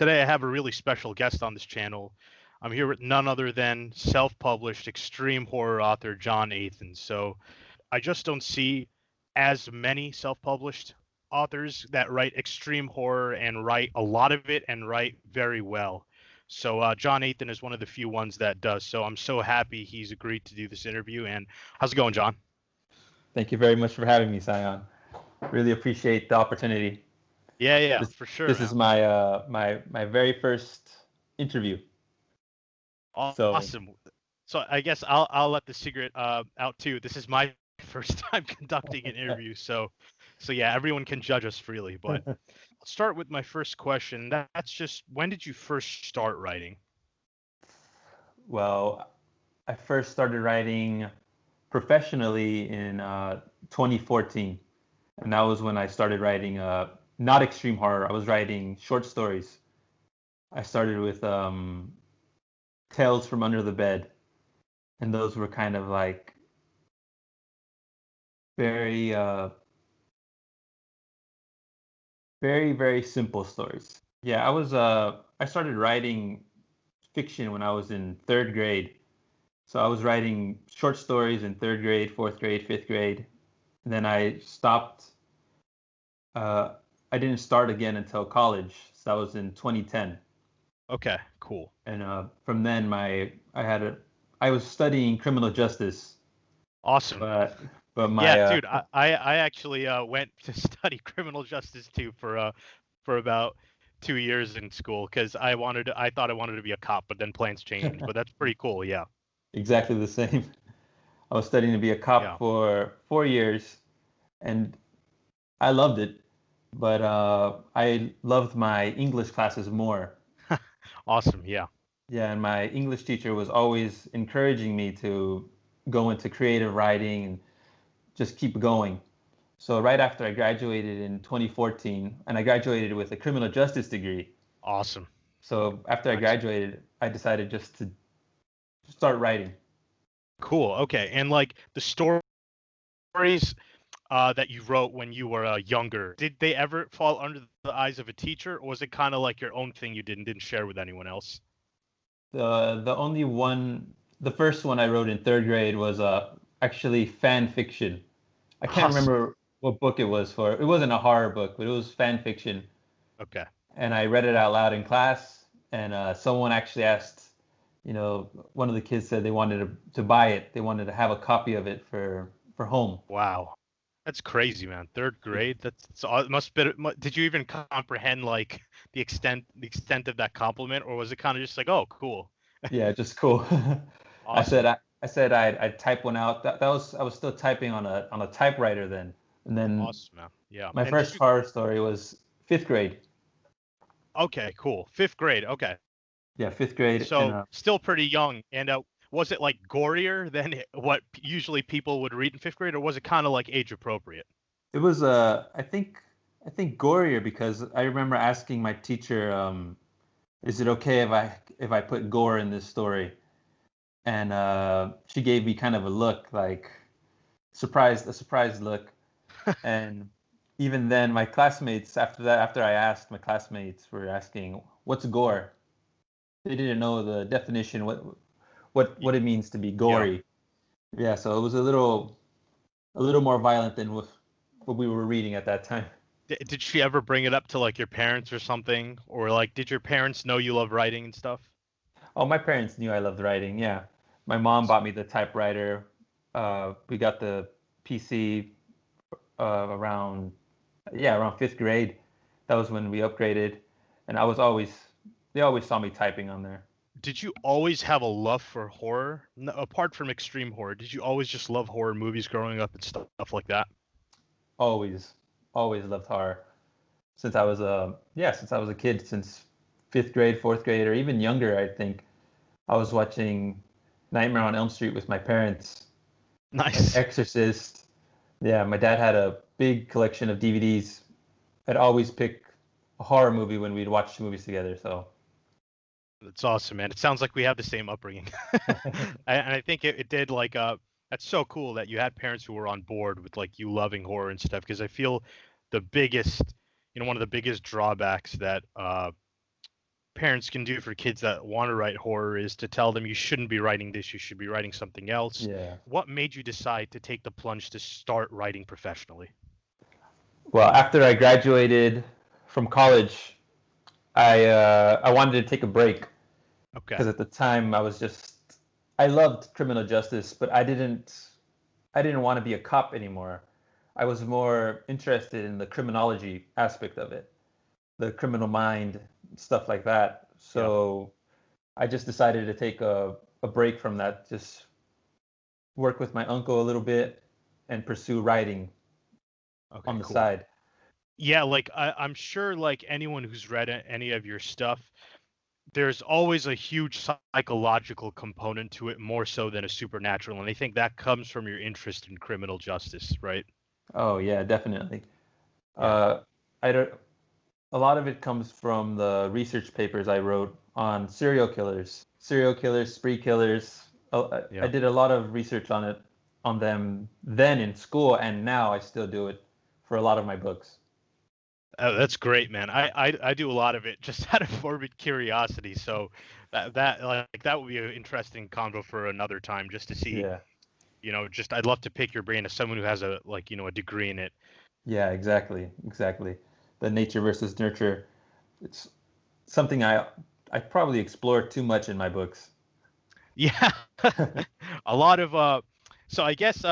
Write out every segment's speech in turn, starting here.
Today I have a really special guest on this channel. I'm here with none other than self-published extreme horror author Jon Athan. So I just don't see as many self-published authors that write extreme horror and write a lot of it and write very well. So Jon Athan is one of the few ones that does. So I'm so happy he's agreed to do this interview. And how's it going, Jon? Thank you very much for having me, Sion. Really appreciate the opportunity. Yeah, This for sure, this man. is my very first interview. So Awesome. So I guess I'll let the secret out too. This is my first time conducting an interview, so yeah, everyone can judge us freely. But I'll start with my first question. That's just, when did you first start writing? well, I first started writing professionally in 2014, and that was when I started writing not extreme horror. I was writing short stories. I started with Tales from Under the Bed, and those were kind of like very very simple stories. Yeah, I started writing fiction when I was in third grade. So I was writing short stories in third grade, fourth grade, fifth grade. And then I stopped. Uh, I didn't start again until college. So that was in 2010. Okay, cool. And from then, I was studying criminal justice, Awesome. but my Yeah, dude, I actually went to study criminal justice too for about 2 years in school because I thought I wanted to be a cop, but then plans changed. But that's pretty cool. Yeah. exactly the same. I was studying to be a cop Yeah. for 4 years, and I loved it. But I loved my English classes more. Awesome. Yeah. Yeah, and my English teacher was always encouraging me to go into creative writing and just keep going. So right after I graduated in 2014, and I graduated with a criminal justice degree. Awesome. So after I Nice. graduated, I decided just to start writing. Cool. Okay. And like the stories that you wrote when you were younger, did they ever fall under the eyes of a teacher, or was it kind of like your own thing you did and didn't share with anyone else? The only one, the first one I wrote in third grade was actually fan fiction. I can't Awesome. remember what book it was for. It wasn't a horror book, but it was fan fiction. Okay. And I read it out loud in class, and someone actually asked, one of the kids said they wanted to buy it. They wanted to have a copy of it for home. Wow. That's crazy, man. Third grade. It must be. Did you even comprehend like the extent of that compliment, or was it kind of just like, oh, cool, Yeah, just cool. I said awesome, I'd type one out. That was I was still typing on a typewriter then. And then awesome, man. Yeah. my And did first you? horror story was fifth grade. Okay, cool. Fifth grade. Okay. Yeah, fifth grade in So still pretty young. And was it like gorier than what usually people would read in fifth grade, or was it kind of like age appropriate? it was I think gorier because I remember asking my teacher, is it okay if I put gore in this story? And she gave me kind of a look like a surprised look. And even then, my classmates after that, after I asked, my classmates were asking, "What's gore?" They didn't know the definition, Y- what it means to be Yeah. gory. Yeah, so it was a little more violent than what we were reading at that time. Did she ever bring it up to like your parents or something, or like did your parents know you love writing and stuff? Oh, my parents knew I loved writing. Yeah, my mom Awesome. bought me the typewriter. We got the PC around around fifth grade. That was when we upgraded, and they always saw me typing on there. Did you always have a love for horror? Apart from extreme horror, did you always just love horror movies growing up and stuff like that? Always, always loved horror since I was a kid, since fifth grade, fourth grade, or even younger. I think I was watching Nightmare on Elm Street with my parents and Nice. Exorcist. Yeah, my dad had a big collection of DVDs. I'd always pick a horror movie when we'd watch movies together. So That's awesome, man. It sounds like we have the same upbringing. And I think it did like that's so cool that you had parents who were on board with like you loving horror and stuff, because I feel the biggest, one of the biggest drawbacks that parents can do for kids that want to write horror is to tell them you shouldn't be writing this, you should be writing something else. Yeah. What made you decide to take the plunge to start writing professionally? Well, after I graduated from college, I wanted to take a break Okay. because at the time I loved criminal justice, but I didn't want to be a cop anymore. I was more interested in the criminology aspect of it, the criminal mind, stuff like that. Yeah. So I just decided to take a break from that, just work with my uncle a little bit and pursue writing Okay, on the cool. side. Yeah, like I'm sure like anyone who's read any of your stuff, there's always a huge psychological component to it more so than a supernatural, and I think that comes from your interest in criminal justice, right? Oh yeah, definitely. Yeah. Uh, I don't, a lot of it comes from the research papers I wrote on serial killers, spree killers. I Yeah. did a lot of research on them then in school, and now I still do it for a lot of my books. That's great, man. I do a lot of it just out of morbid curiosity. So that would be an interesting convo for another time, just to see, Yeah, just I'd love to pick your brain as someone who has a degree in it. yeah, exactly. The nature versus nurture. It's something I probably explore too much in my books. Yeah. A lot of so I guess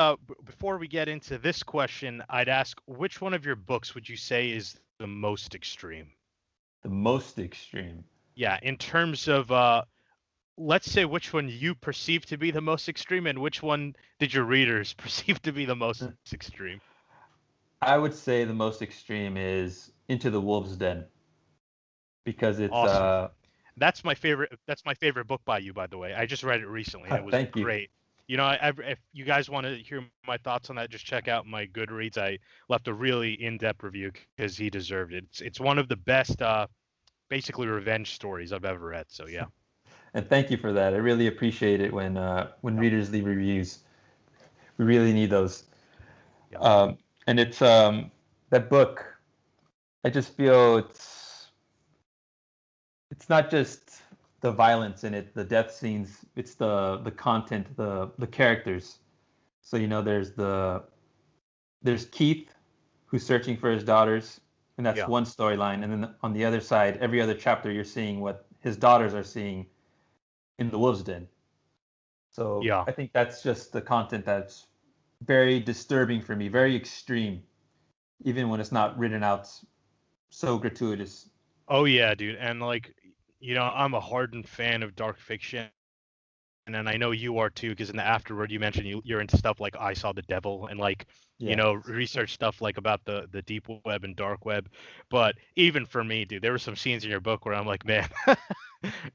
before we get into this question, I'd ask which one of your books would you say is the most extreme? The most extreme. Yeah, in terms of let's say which one you perceive to be the most extreme and which one did your readers perceive to be the most extreme. I would say the most extreme is Into the Wolves Den because it's Awesome. That's my favorite book by you, by the way. I just read it recently and it was thank you. great. If you guys want to hear my thoughts on that, just check out my Goodreads. I left a really in-depth review because he deserved it. It's one of the best, basically revenge stories I've ever read. So yeah. And thank you for that. I really appreciate it when Yeah. readers leave reviews. We really need those. Yeah. And it's that book. I just feel it's not just the violence in it, the death scenes. It's the content, the characters. So there's Keith who's searching for his daughters, and that's Yeah. one storyline. And then on the other side, every other chapter, you're seeing what his daughters are seeing in the wolves' den. So Yeah. I think that's just the content that's very disturbing for me, very extreme, even when it's not written out so gratuitous. Oh yeah, dude. And like, I'm a hardened fan of dark fiction. And then I know you are too, because in the afterword you mentioned you're into stuff like I Saw the Devil and like, Yeah. research stuff like about the deep web and dark web. But even for me, dude, there were some scenes in your book where I'm like, man,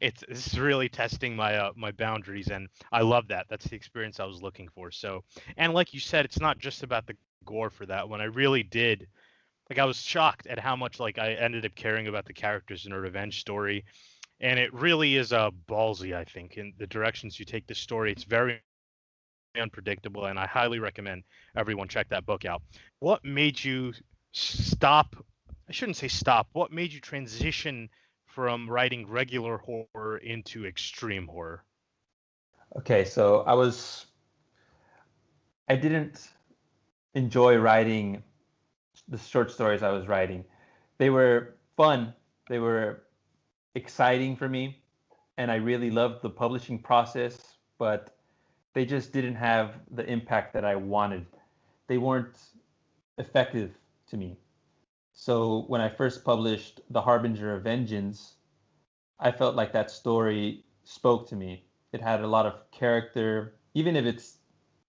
it's really testing my boundaries, and I love that. That's the experience I was looking for. So, and like you said, it's not just about the gore for that one. I really did like I was shocked at how much like I ended up caring about the characters in a revenge story, and it really is ballsy, I think, in the directions you take this story. It's very unpredictable, and I highly recommend everyone check that book out. What made you stop? I shouldn't say stop. What made you transition from writing regular horror into extreme horror? Okay, so I didn't enjoy writing the short stories I was writing. They were fun, they were exciting for me, and I really loved the publishing process, but they just didn't have the impact that I wanted. They weren't effective to me. So when I first published The Harbinger of Vengeance, I felt like that story spoke to me. It had a lot of character, even if it's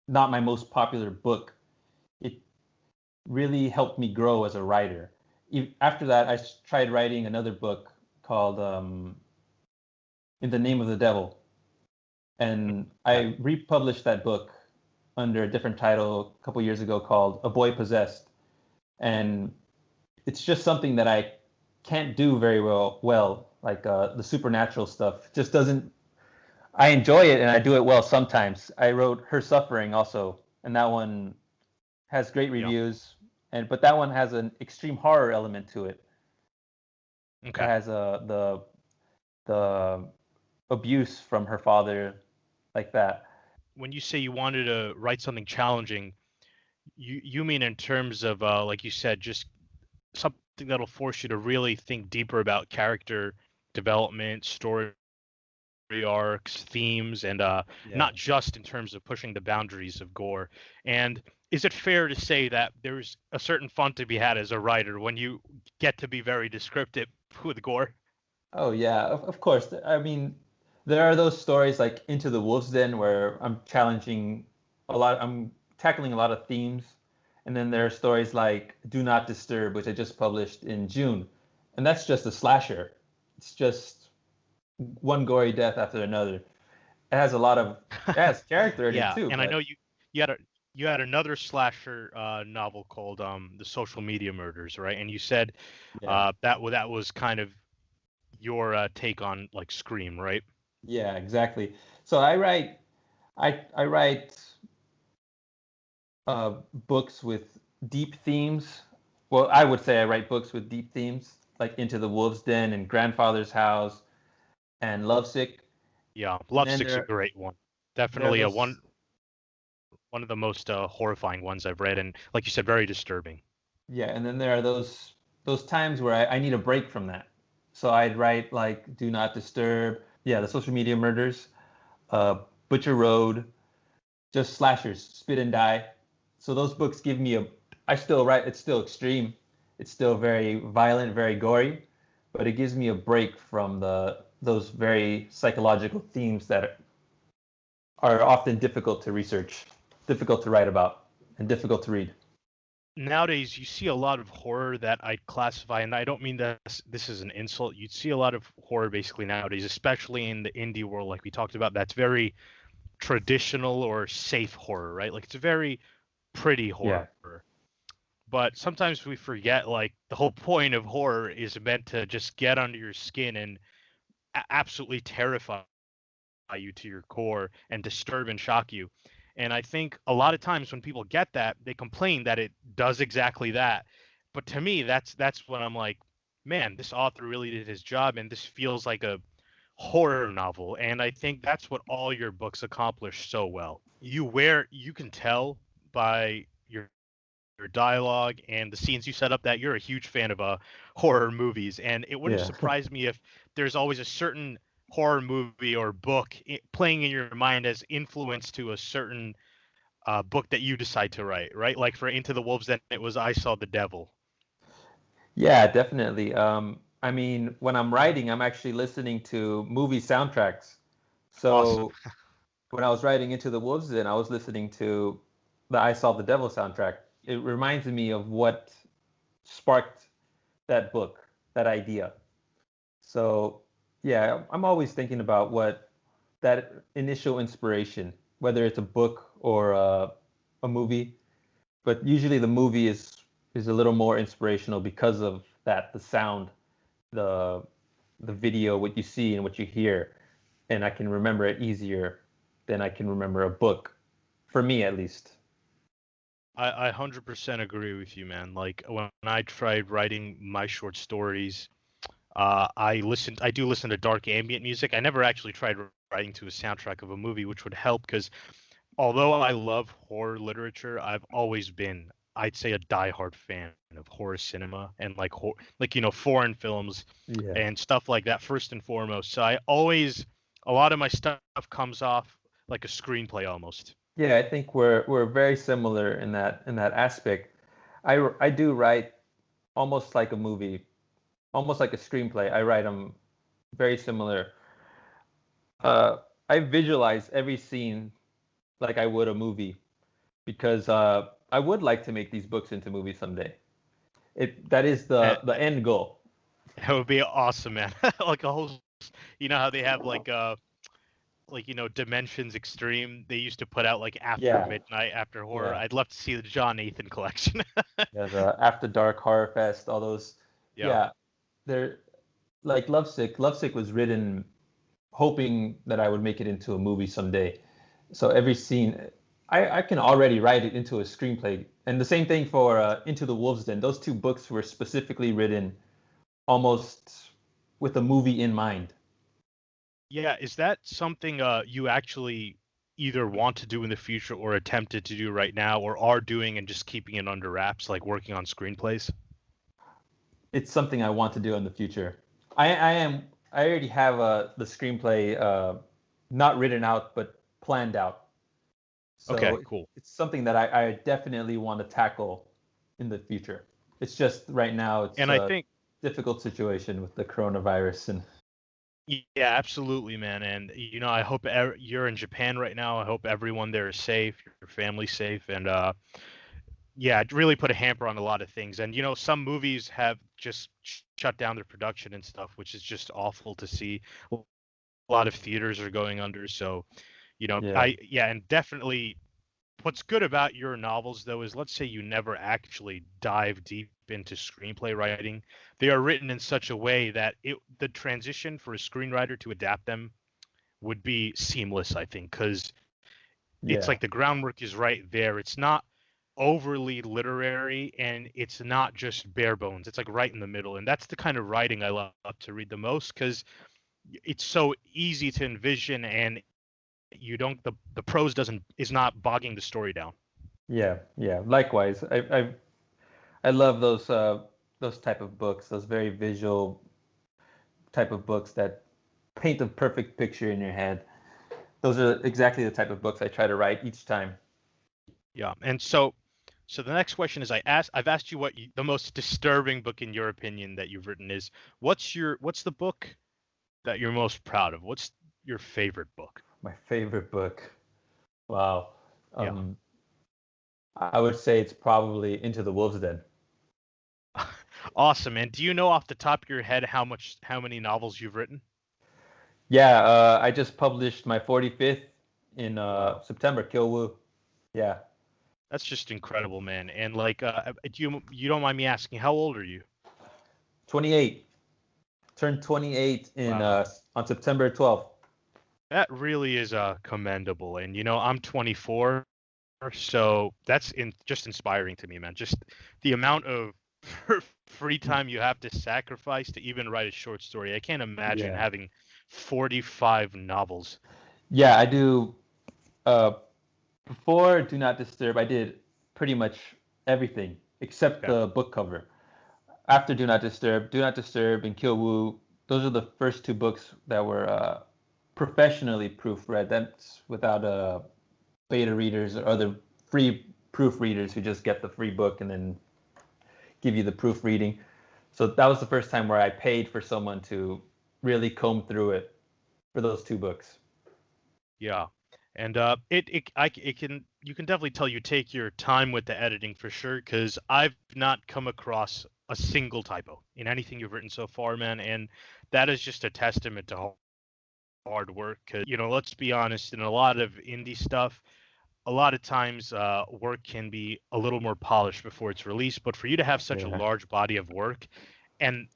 not my most popular book. It really helped me grow as a writer. After that, I tried writing another book called In the Name of the Devil, and Okay. I republished that book under a different title a couple years ago called A Boy Possessed, and it's just something that I can't do very well, like the supernatural stuff. Just doesn't. I enjoy it and I do it well sometimes. I wrote Her Suffering also, and that one has great Yeah. reviews, but that one has an extreme horror element to it. It Okay. has the abuse from her father, like that. When you say you wanted to write something challenging, you mean in terms of like you said, just something that'll force you to really think deeper about character development, story arcs, themes, and Yeah. not just in terms of pushing the boundaries of gore. And is it fair to say that there's a certain fun to be had as a writer when you get to be very descriptive with gore? Oh yeah, of course. I mean, there are those stories like Into the Wolf's Den where I'm challenging a lot. I'm tackling a lot of themes, and then there are stories like Do Not Disturb, which I just published in June, and that's just a slasher. It's just one gory death after another. It has a lot of it has character in it Yeah, too, and I know but you had a you had another slasher novel called The Social Media Murders, right? And you said yeah, that was kind of your take on like Scream, right? yeah, exactly. So I write books with deep themes. Well, I would say I write books with deep themes, like Into the Wolf's Den and Grandfather's House and Lovesick. Yeah, And then Lovesick's a great one. there are Definitely a those one of the most horrifying ones I've read, and like you said, very disturbing. yeah, and then there are those times where I need a break from that. So I'd write like Do Not Disturb, yeah, the social media murders, uh, Butcher Road, just slashers, Spit and Die. So those books give me a. I still write. It's still extreme. It's still very violent, very gory, but it gives me a break from the those very psychological themes that are often difficult to research, difficult to write about, and difficult to read. Nowadays, you see a lot of horror that I'd classify, and I don't mean that this is an insult. You'd see a lot of horror basically nowadays, especially in the indie world, like we talked about. That's very traditional or safe horror, right? Like it's a very pretty Yeah. horror. But sometimes we forget like the whole point of horror is meant to just get under your skin and absolutely terrify you to your core and disturb and shock you. And I think a lot of times when people get that, they complain that it does exactly that. But to me, that's when I'm like, man, this author really did his job, and this feels like a horror novel. And I think that's what all your books accomplish so well. You can tell by your dialogue and the scenes you set up that you're a huge fan of horror movies, and it wouldn't Yeah. surprise me if there's always a certain horror movie or book playing in your mind as influence to a certain book that you decide to write, right? Like for Into the Wolves, then it was I Saw the Devil. Yeah, definitely. I mean, when I'm writing, I'm actually listening to movie soundtracks. Awesome. So when I was writing Into the Wolves Den, I was listening to the I Saw the Devil soundtrack. It reminds me of what sparked that book, that idea. So yeah, I'm always thinking about what that initial inspiration, whether it's a book or a movie, but usually the movie is a little more inspirational because of that, the sound, the the video, what you see and what you hear, and I can remember it easier than I can remember a book, for me at least. I 100% agree with you, man. Like when I tried writing my short stories, I do listen to dark ambient music. I never actually tried writing to a soundtrack of a movie, which would help because although I love horror literature, I've always been, I'd say, a diehard fan of horror cinema and like foreign films Yeah. and stuff like that first and foremost. So I always a lot of my stuff comes off like a screenplay almost. Yeah, I think we're very similar in that aspect. I do write almost like a movie, almost like a screenplay. I write them very similar. Uh, I visualize every scene like I would a movie because I would like to make these books into movies someday. It that is That the end goal. that would be awesome, man. Like a whole, you know how they have like Dimensions Extreme. They used to put out like after Yeah, midnight, after horror. yeah, I'd love to see the John Nathan collection. yeah. The After Dark Horror Fest, all those. Yeah. Yeah, they're like Lovesick. Lovesick was written hoping that I would make it into a movie someday. So every scene, I can already write it into a screenplay. And the same thing for Into the Wolves Den. Those two books were specifically written almost with a movie in mind. Yeah, is that something you actually either want to do in the future or attempted to do right now or are doing and just keeping it under wraps, like working on screenplays? It's something I want to do in the future. I already have the screenplay not written out but planned out. Okay, So cool. it's something that I definitely want to tackle in the future. It's just right now it's And I a think, difficult situation with the coronavirus and yeah, absolutely, man. And I hope you're in Japan right now. I hope everyone there is safe, your family's safe, and yeah, it really put a hamper on a lot of things. And some movies have just shut down their production and stuff, which is just awful to see. A lot of theaters are going under, so yeah. and definitely what's good about your novels though is let's say you never actually dive deep into screenplay writing. They are written in such a way that the transition for a screenwriter to adapt them would be seamless, I think, because it's Yeah. like the groundwork is right there. It's not overly literary and it's not just bare bones. It's like right in the middle. And that's the kind of writing I love to read the most because it's so easy to envision and you don't the prose doesn't is not bogging the story down. Yeah. Yeah. Likewise. I love those type of books, those very visual type of books that paint a perfect picture in your head. Those are exactly the type of books I try to write each time. Yeah. And so the next question is I've asked you the most disturbing book in your opinion that you've written is. What's the book that you're most proud of? What's your favorite book? My favorite book. Wow. Yeah. Um, I would say it's probably Into the Wolves Den. Awesome, man. Do you know off the top of your head how many novels you've written? Yeah, I just published my 45th in Wow. September. Kill Woo. Yeah, That's just incredible, man. And like you don't mind me asking how old are you? 28. Turned 28 in Wow. on September 12th. That really is commendable. And I'm 24, so that's just inspiring to me, man. Just the amount of free time you have to sacrifice to even write a short story. I can't imagine Yeah. having 45 novels. Yeah, I do. Uh, Before Do Not Disturb, I did pretty much everything except Okay. the book cover. After Do Not Disturb, and Kill Woo, those are the first two books that were professionally proofread. That's without beta readers or other free proofreaders who just get the free book and then give you the proofreading. So that was the first time where I paid for someone to really comb through it for those two books. Yeah. And it can you can definitely tell you take your time with the editing for sure because I've not come across a single typo in anything you've written so far, man. And that is just a testament to hard work. Because let's be honest, in a lot of indie stuff, a lot of times work can be a little more polished before it's released. But for you to have such a Yeah. large body of work, and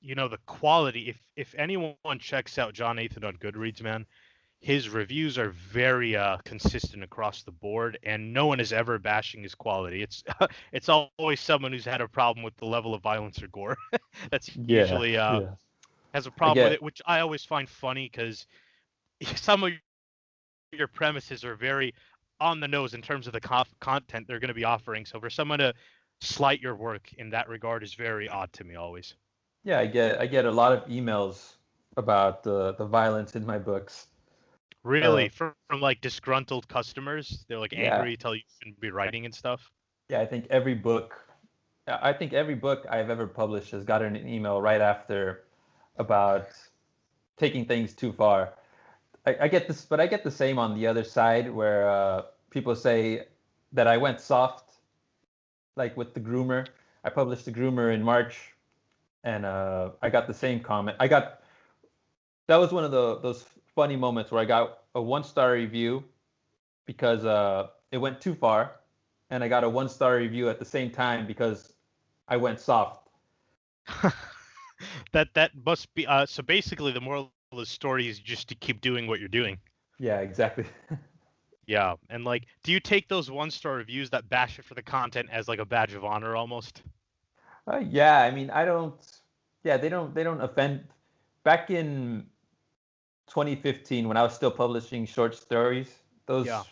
the quality, if anyone checks out John Nathan on Goodreads, man, his reviews are very consistent across the board, and no one is ever bashing his quality. It's it's always someone who's had a problem with the level of violence or gore. That's Yeah. usually Yeah. has a I problem with get it, which I always find funny because some of your premises are very on the nose in terms of the content they're going to be offering. So for someone to slight your work in that regard is very odd to me always. yeah, I get a lot of emails about the violence in my books. Really, Uh from like disgruntled customers, they're like yeah. angry, tell you shouldn't be writing and stuff. Yeah, I think every book I've ever published has gotten an email right after about taking things too far. I get this, but I get the same on the other side where people say that I went soft, like with the groomer. I published the groomer in March, and I got the same comment. I got that was one of those funny moments where I got a 1-star review because it went too far, and I got a 1-star review at the same time because I went soft. That must be so basically the moral of the story is just to keep doing what you're doing. Yeah, exactly. Yeah, and like do you take those one-star reviews that bash it for the content as like a badge of honor almost? Yeah, I mean, I don't. Yeah, they don't offend. Back in 2015 when I was still publishing short stories. Yeah.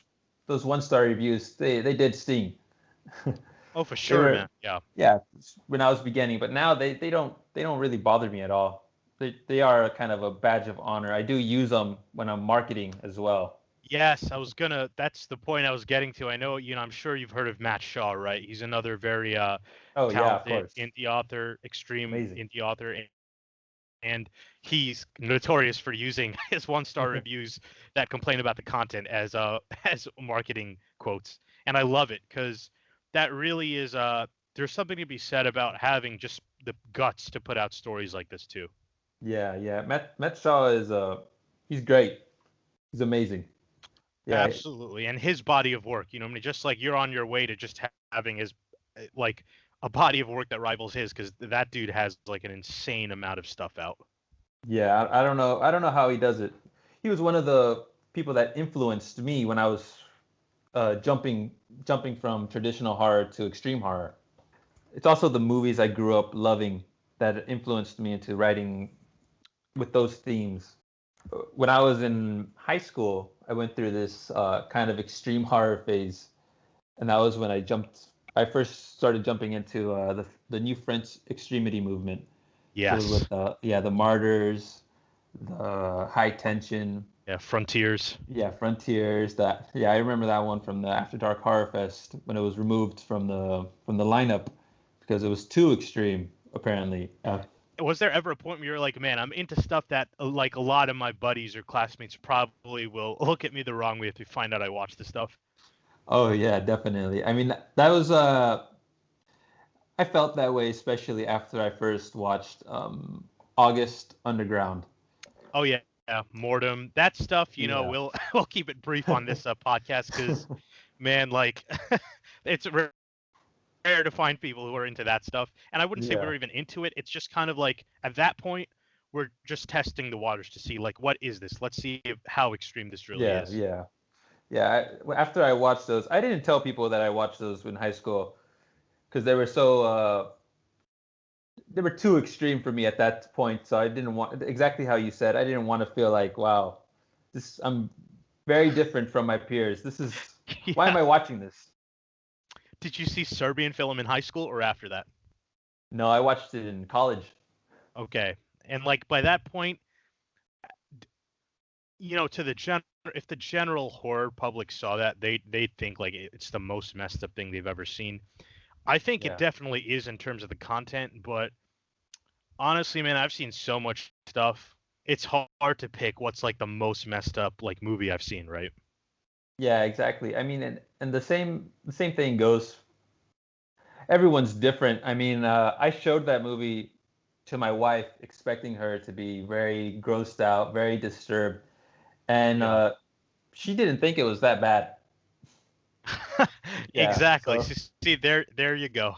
Those one-star reviews, they did sting. Oh, for They sure, were, man. Yeah. yeah, when I was beginning, but now they don't really bother me at all. They are kind of a badge of honor. I do use them when I'm marketing as well. Yes, that's the point I was getting to. I know, I'm sure you've heard of Matt Shaw, right? He's another very Oh yeah, of talented course. indie author, extreme Amazing. indie author, and he's notorious for using his one-star reviews that complain about the content as as marketing quotes. And I love it because that really is there's something to be said about having just the guts to put out stories like this too. Yeah, yeah. Matt Shaw is he's great. He's amazing. Yeah, Absolutely. And his body of work, I mean, just like you're on your way to just having his like a body of work that rivals his, because that dude has like an insane amount of stuff out. yeah. I don't know. I don't know how he does it. He was one of the people that influenced me when I was jumping from traditional horror to extreme horror. It's also the movies I grew up loving that influenced me into writing with those themes. When I was in high school, I went through this kind of extreme horror phase, and that was when I first started jumping into the new French extremity movement. So it was Yes. with the Martyrs, the High Tension, Yeah, Frontiers. yeah, Frontiers. I remember that one from the After Dark Horror Fest when it was removed from the lineup because it was too extreme apparently. Was there ever a point where you're like, man, I'm into stuff that like a lot of my buddies or classmates probably will look at me the wrong way if they find out I watch this stuff? Oh yeah, definitely. I mean that was I felt that way especially after I first watched August Underground. Oh yeah, yeah, Mortem. That stuff, Yeah. we'll we'll keep it brief on this podcast because man, like it's rare to find people who are into that stuff. And I wouldn't say Yeah. we're even into it. It's just kind of like at that point, we're just testing the waters to see like what is this? Let's see how extreme this really Yeah, is. yeah. Yeah, after I watched those, I didn't tell people that I watched those in high school because they were too extreme for me at that point. So I didn't want exactly how you said. I didn't want to feel like, wow, this I'm very different from my peers. This is why am Yeah. I watching this? Did you see Serbian film in high school or after that? No, I watched it in college. Okay. And like by that point, to the if the general horror public saw that, they'd think like it's the most messed up thing they've ever seen. I think it Yeah. definitely is in terms of the content, but honestly, man, I've seen so much stuff. It's hard to pick what's like the most messed up like movie I've seen, right? Yeah, exactly. I mean, and the same thing goes. Everyone's different. I mean, I showed that movie to my wife, expecting her to be very grossed out, very disturbed, and Yeah. she didn't think it was that bad. Yeah, Exactly. so See, there you go.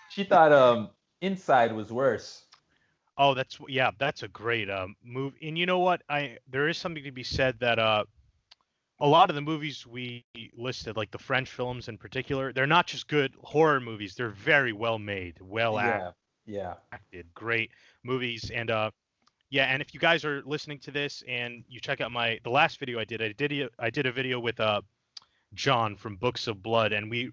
she thought Inside was worse. Oh, that's a great move. And you know what? I there is something to be said that a lot of the movies we listed, like the French films in particular, they're not just good horror movies. They're very well made, well Yeah, yeah, acted, great movies. And yeah, and if you guys are listening to this and you check out the last video I did a video with John from Books of Blood, and we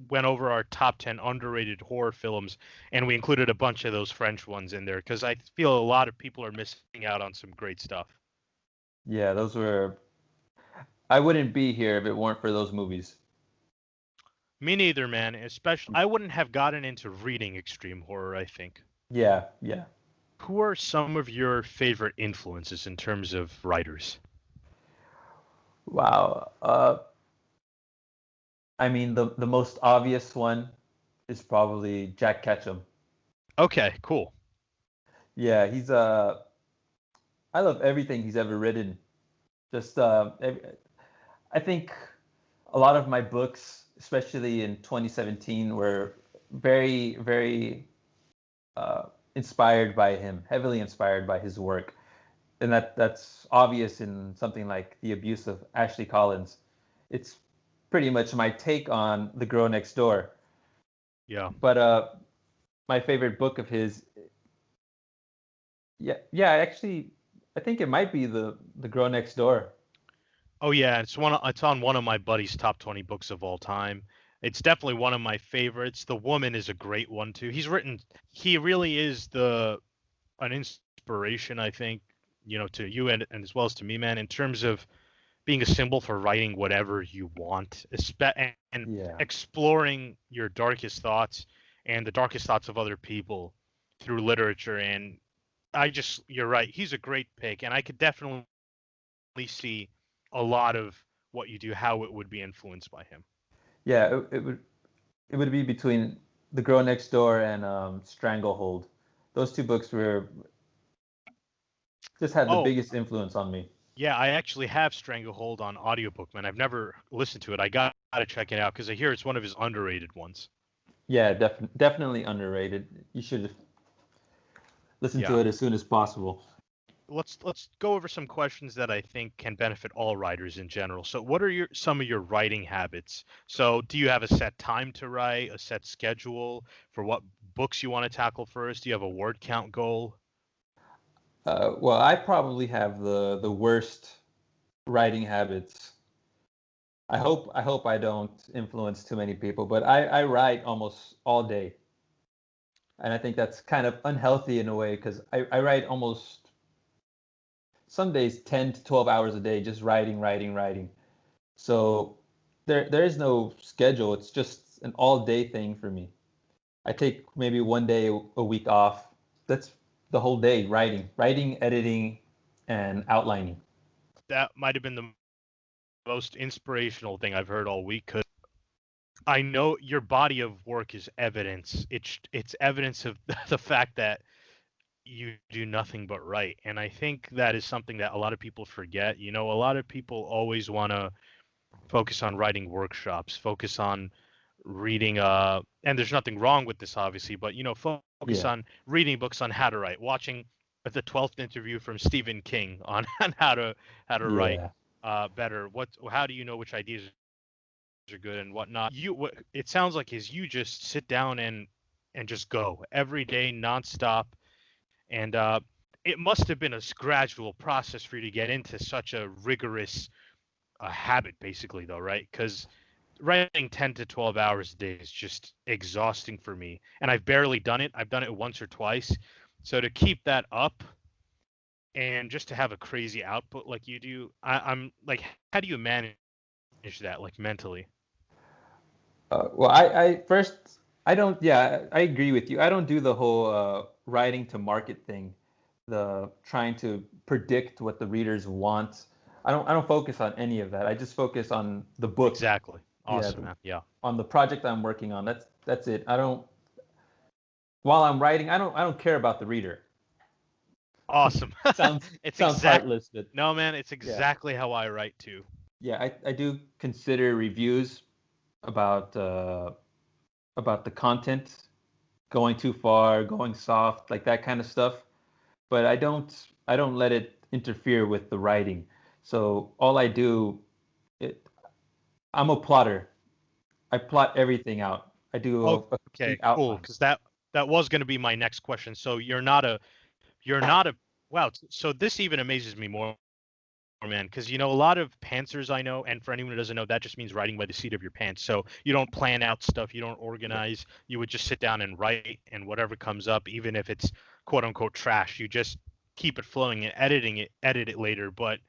went over our top 10 underrated horror films, and we included a bunch of those French ones in there because I feel a lot of people are missing out on some great stuff. yeah. Those were. I wouldn't be here if it weren't for those movies. Me neither, man. Especially, I wouldn't have gotten into reading extreme horror, I think. Yeah, yeah. Who are some of your favorite influences in terms of writers? Wow. I mean, the most obvious one is probably Jack Ketchum. Okay, cool. Yeah, I love everything he's ever written. Just I think a lot of my books, especially in 2017, were very inspired by him, heavily inspired by his work, and that's obvious in something like The Abuse of Ashley Collins. It's pretty much my take on The Girl Next Door. Yeah. But my favorite book of his, yeah, yeah, actually, I think it might be the Girl Next Door. Oh yeah, it's on one of my buddy's top 20 books of all time. It's definitely one of my favorites. The Woman is a great one too. He really is an inspiration, I think, to you and as well as to me, man, in terms of being a symbol for writing whatever you want, and Yeah. exploring your darkest thoughts and the darkest thoughts of other people through literature. And you're right, he's a great pick, and I could definitely see a lot of what you do, how it would be influenced by him. Yeah, it would be between The Girl Next Door and Stranglehold. Those two books were just had the Oh, biggest influence on me. yeah, I actually have Stranglehold on audiobook, man. I've never listened to it. I gotta check it out because I hear it's one of his underrated ones. Yeah, definitely underrated. You should listen Yeah. to it as soon as possible. Let's go over some questions that I think can benefit all writers in general. So, what are some of your writing habits? So, do you have a set time to write, a set schedule for what books you want to tackle first? Do you have a word count goal? Well, I probably have the worst writing habits. I hope I don't influence too many people, but I write almost all day. And I think that's kind of unhealthy in a way because I write almost some days 10 to 12 hours a day just writing, writing, writing. So there is no schedule. It's just an all day thing for me. I take maybe one day a week off. That's the whole day writing, editing, and outlining. That might have been the most inspirational thing I've heard all week, because I know your body of work is evidence. It's evidence of the fact that you do nothing but write. And I think that is something that a lot of people forget. A lot of people always want to focus on writing workshops, focus on reading and there's nothing wrong with this obviously, but focus Yeah, on reading books on how to write, watching the 12th interview from Stephen King on how to write yeah. better. How do you know which ideas are good and whatnot? It sounds like is you just sit down and just go every day nonstop. And it must have been a gradual process for you to get into such a rigorous habit, basically, though, right? Because writing 10 to 12 hours a day is just exhausting for me. And I've barely done it. I've done it once or twice. So to keep that up and just to have a crazy output like you do, I'm like, how do you manage that, like, mentally? Well, I first I don't. Yeah, I agree with you. I don't do the whole writing to market thing, the trying to predict what the readers want. I don't focus on any of that. I just focus on the book. Exactly. Yeah, Awesome, man. Yeah. on the project I'm working on. That's it. I don't while I'm writing, I don't care about the reader. Awesome. Sounds It's sounds exact. heartless, but No, man, it's yeah. exactly how I write too. Yeah, I do consider reviews about about the content going too far, going soft, like that kind of stuff. But I don't let it interfere with the writing. So all I do, it, I'm a plotter. I plot everything out. I do a Okay, complete cool. outline. Because that was going to be my next question. So you're not a wow. So this even amazes me more, man, because a lot of pantsers I know, and for anyone who doesn't know, that just means writing by the seat of your pants. So you don't plan out stuff, you don't Yeah. organize, you would just sit down and write, and whatever comes up, even if it's quote unquote trash, you just keep it flowing and edit it later. But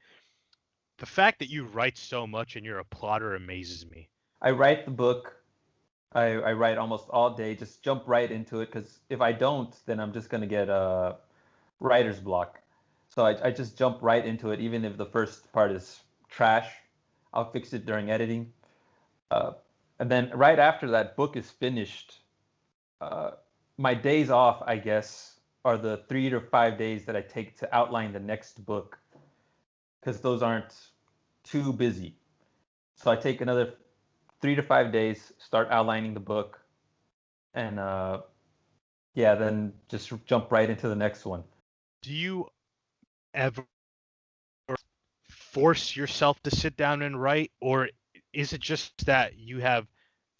the fact that you write so much and you're a plotter amazes me. I write the book. I write almost all day, just jump right into it because if I don't, then I'm just gonna get a writer's block. So I just jump right into it, even if the first part is trash. I'll fix it during editing. Uh, and then right after that book is finished, uh, my days off, I guess, are the 3 to 5 days that I take to outline the next book because those aren't too busy. So I take another 3 to 5 days, start outlining the book, and yeah, then just jump right into the next one. Do you ever force yourself to sit down and write, or is it just that you have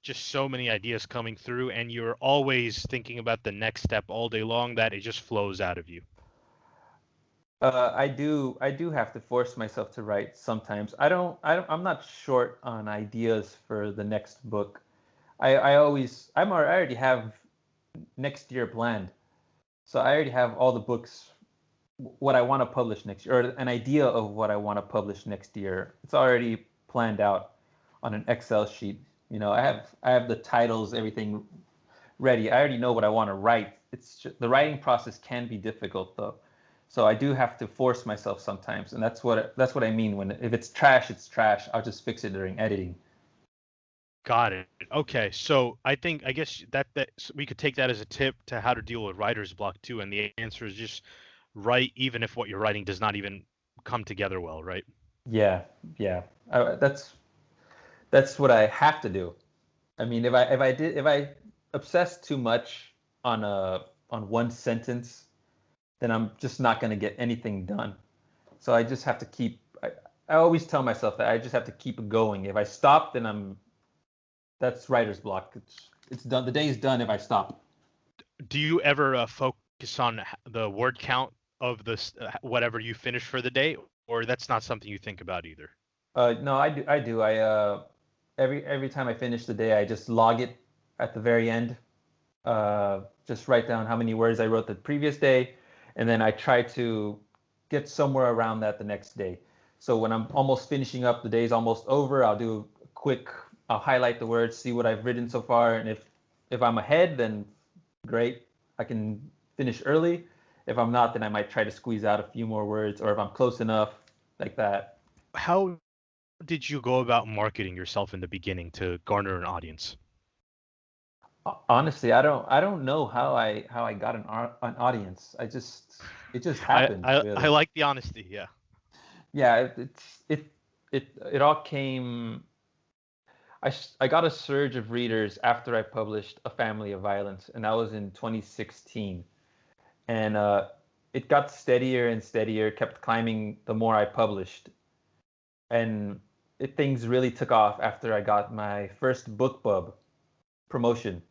just so many ideas coming through and you're always thinking about the next step all day long that it just flows out of you? I do have to force myself to write sometimes. I'm not short on ideas for the next book. I already have next year planned. So I already have all the books, what I want to publish next year, or an idea of what I want to publish next year. It's already planned out on an Excel sheet. I have the titles, everything ready. I already know what I want to write. The writing process can be difficult though. So I do have to force myself sometimes, and that's what I mean when if it's trash, it's trash. I'll just fix it during editing. Got it. Okay, so I guess we could take that as a tip to how to deal with writer's block too, and the answer is just write even if what you're writing does not even come together well, right? Yeah, yeah. That's what I have to do. I mean, if I obsess too much on one sentence, then I'm just not going to get anything done. So I just have to keep. I always tell myself that I just have to keep going. If I stop, then that's writer's block. It's done. The day is done if I stop. Do you ever focus on the word count of this whatever you finish for the day, or that's not something you think about either? No, I do. I do. Every time I finish the day, I just log it at the very end. Just write down how many words I wrote the previous day, and then I try to get somewhere around that the next day. So when I'm almost finishing up, the day's almost over, I'll highlight the words, see what I've written so far, and if I'm ahead, then great, I can finish early. If I'm not, then I might try to squeeze out a few more words, or if I'm close enough, like that. How did you go about marketing yourself in the beginning to garner an audience? Honestly, I don't know how I got an audience. It just I happened, I, I really. like the honesty. Yeah. Yeah, it all came. I got a surge of readers after I published A Family of Violence, and that was in 2016. And it got steadier and steadier, kept climbing the more I published, and things really took off after I got my first Bookbub promotion,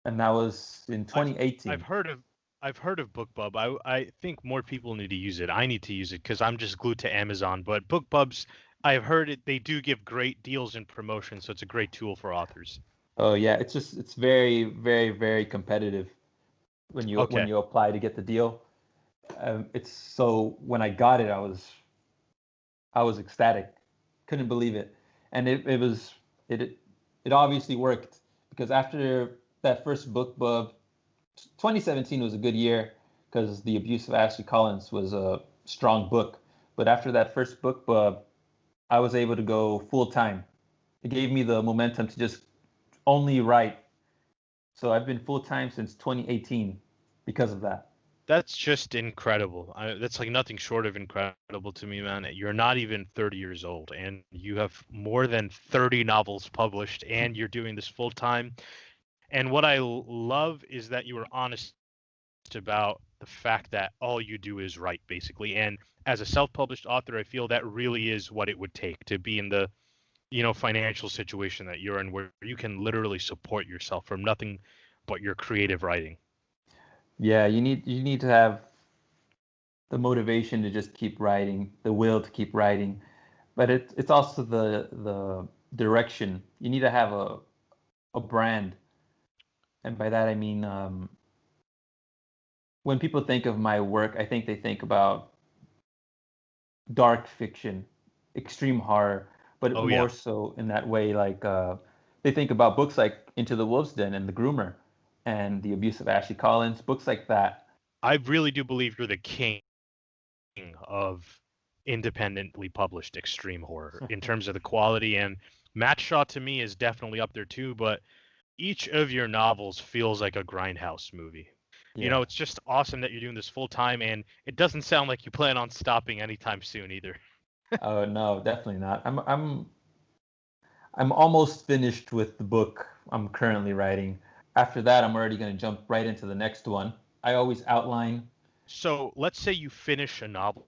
and that was in I've I've 2018. heard of I've heard of Bookbub. I think more people need to use it. I need to use it because I'm just glued to Amazon. But Bookbubs, I've heard it. They do give great deals and promotions, so it's a great tool for authors. Oh yeah, it's very, very, very competitive when Okay. you apply to get the deal. It's so when I got it, I was ecstatic, couldn't believe it, and it it obviously worked because after that first book bub, 2017 was a good year because The Abuse of Ashley Collins was a strong book, but after that first book bub, I was able to go full time. It gave me the momentum to just only write. So I've been full time since 2018 because of that. That's just incredible. That's like nothing short of incredible to me, man. You're not even 30 years old, and you have more than 30 novels published, and you're doing this full time. And what I love is that you are honest about the fact that all you do is write, basically. And as a self-published author, I feel that really is what it would take to be in the financial situation that you're in, where you can literally support yourself from nothing but your creative writing. Yeah, you need to have the motivation to just keep writing, the will to keep writing, but it's also the direction. You need to have a brand, and by that I mean when people think of my work, I think they think about dark fiction, extreme horror, but Oh yeah. more so in that way, like they think about books like Into the Wolf's Den and The Groomer and The Abuse of Ashley Collins, books like that. I really do believe you're the king of independently published extreme horror in terms of the quality. And Matt Shaw to me is definitely up there too, but each of your novels feels like a grindhouse movie. Yeah. It's just awesome that you're doing this full time, and it doesn't sound like you plan on stopping anytime soon either. Oh no, definitely not. I'm almost finished with the book I'm currently writing. After that, I'm already going to jump right into the next one. I always outline. So let's say you finish a novel.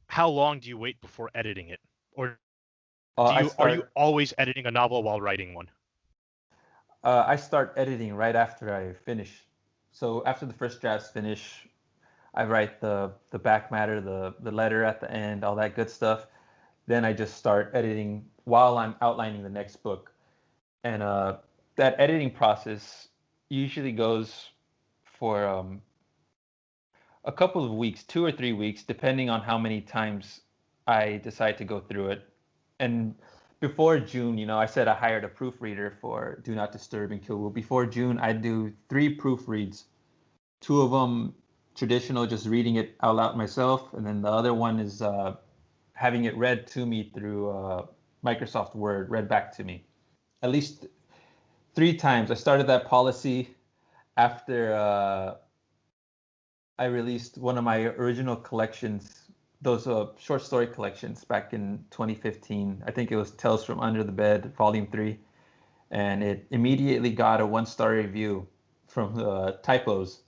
How long do you wait before editing it? Or I are you start. always editing a novel while writing one? I start editing right after I finish. So after the first drafts finish, I write the back matter, the letter at the end, all that good stuff. Then I just start editing while I'm outlining the next book. And that editing process usually goes for a couple of weeks, 2 or 3 weeks, depending on how many times I decide to go through it. And before June, I said I hired a proofreader for Do Not Disturb and Kill Will. Before June, I do 3 proofreads. Two of them traditional, just reading it out loud myself, and then the other one is having it read to me through Microsoft Word, read back to me. At least 3 times. I started that policy after I released one of my original collections, those short story collections back in 2015. I think it was Tales from Under the Bed, Volume 3. And it immediately got a 1-star review from Typos.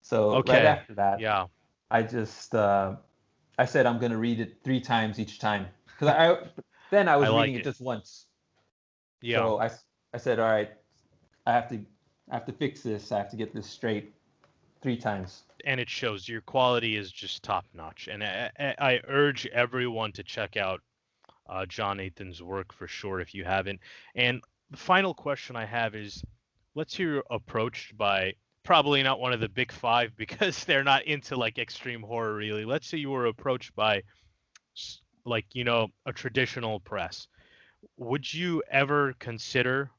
So right Okay. after that, Yeah. I just I said I'm gonna read it 3 times each time because then I I was reading like it it. just once. Yeah. So I said, all right, I have to fix this. I have to get this straight 3 times. And it shows your quality is just top notch. And I urge everyone to check out John Athan's work for sure if you haven't. And the final question I have is, let's say you're approached by probably not one of the big five because they're not into like extreme horror really. Let's say you were approached by like a traditional press. Would you ever consider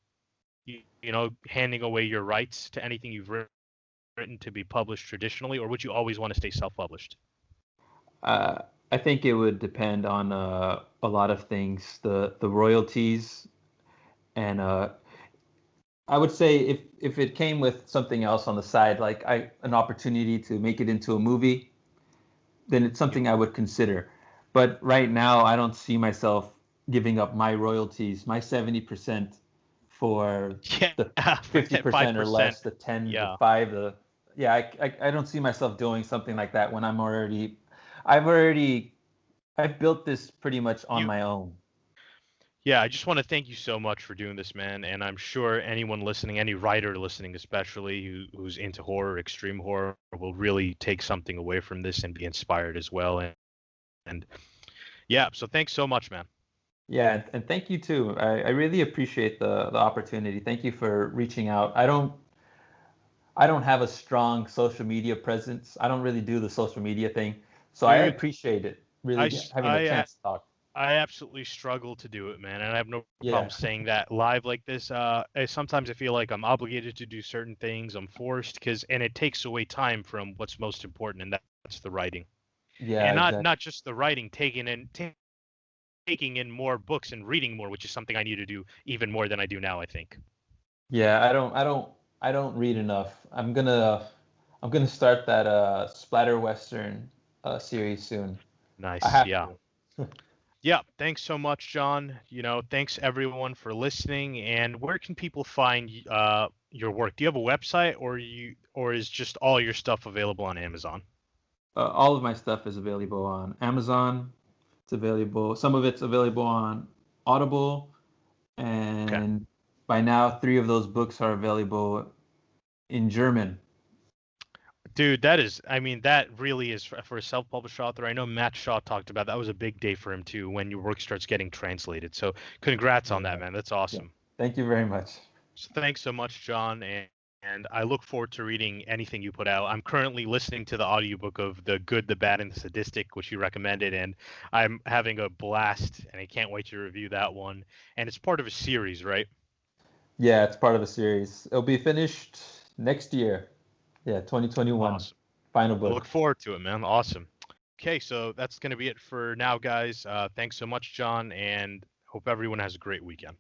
handing away your rights to anything you've written to be published traditionally, or would you always want to stay self-published? I think it would depend on a lot of things, the royalties, and I would say if it came with something else on the side, like an opportunity to make it into a movie, then it's You, something I would consider. But right now, I don't see myself giving up my royalties, my 70% for the yeah, for 50% or 5%. less, the 10, the Yeah. 5, yeah, I don't see myself doing something like that when I've already, I've built this pretty much on You my own. Yeah, I just want to thank you so much for doing this, man. And I'm sure anyone listening, any writer listening, especially who's into horror, extreme horror, will really take something away from this and be inspired as well. And yeah, so thanks so much, man. Yeah, and thank you too. I really appreciate the opportunity. Thank you for reaching out. I don't have a strong social media presence. I don't really do the social media thing. So I Dude, appreciate it, I, really s- having the I, uh, chance to talk. I absolutely struggle to do it, man. And I have no problem Yeah. saying that live like this. Sometimes I feel like I'm obligated to do certain things. I'm forced and it takes away time from what's most important, and that's the writing. Yeah, And exactly. not just the writing, taking in more books and reading more, which is something I need to do even more than I do now, I think. Yeah, I don't read enough. I'm gonna start that splatter western series soon. I Nice. have Yeah. to. Yeah. Thanks so much, John. Thanks everyone for listening. And where can people find your work? Do you have a website, or is just all your stuff available on Amazon? All of my stuff is available on Amazon. It's available. Some of it's available on Audible, Okay. and by now 3 of those books are available in German. Dude, that really is for a self-published author. I know Matt Shaw talked about that was a big day for him too when your work starts getting translated. So congrats on that, Yeah. man. That's Yeah. awesome. Thank you very much. So thanks so much, John, and I look forward to reading anything you put out. I'm currently listening to the audiobook of The Good, the Bad, and the Sadistic, which you recommended, and I'm having a blast, and I can't wait to review that one. And it's part of a series, right? Yeah, it's part of a series. It'll be finished next year. Yeah, 2021. Awesome. Final I book. look forward to it, man. Awesome. Okay, so that's going to be it for now, guys. Thanks so much, John, and hope everyone has a great weekend.